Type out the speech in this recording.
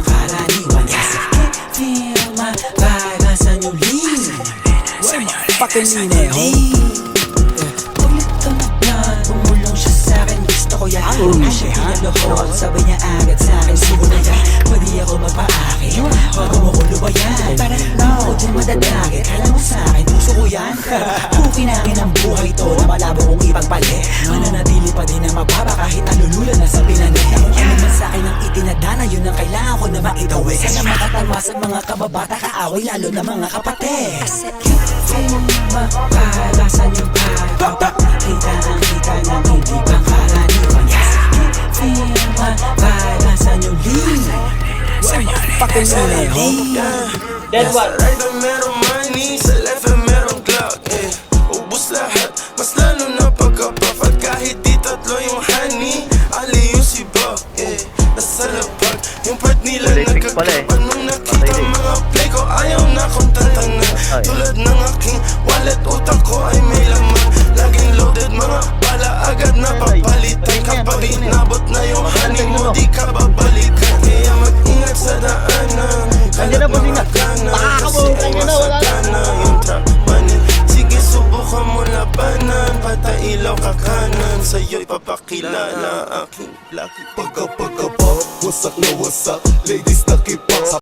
pangkaraniwan. Yes, I can feel my vibe. Nasaan yung lean? Fucking lineho. Paglit ka na plan, bumulong siya sa'kin. Gusto ko yan. Siya pinalohon, sabay niya agad sa'kin. Siguro na yan, pwede ako magpaakit. Bago mo ko lubayan, na ako dyan madadagit. Alam mo sa'kin, puso ko yan. Kukinangin ang buhay to na malabo kong ipagpalit. Mananatili pa din na mababa kahit nalululan na sa pinalit. Ano man sa'kin ang itinadana, yun ang kailangan ko na maitawid. Sana makatalwasan mga kababata, kaaway lalo na mga kapatid. Feel my vibe, asan yung vibe? Kita ang kita ng hindi pangkaraniwan. Yes, feel my vibe, asan yung lean? Fucking lineho. Then what? Sa right ang merong money, sa left ang merong clock, ubus lahat, mas lalo na pagkapafat. Kahit di tatlo yung honey, ali yung siba, nasa lapag. Yung part nila nagkakapan nung nakita mga play ko. Ayaw na kong tantanan, tulad ng aking wallet, utak ko ay may laman. Laging loaded, mga bala agad na papalitan. Kapag inabot na yung honey mo, di ka babalikan. Kaya mag-ingat sa daanan, kalat mga kanan, kasi ay masagana yung trap money. Sige, subukan mo labanan, patailaw ka kanan, sa'yo'y papakilala aking lucky. Pagka-pop, wasak na wasak, ladies nakipag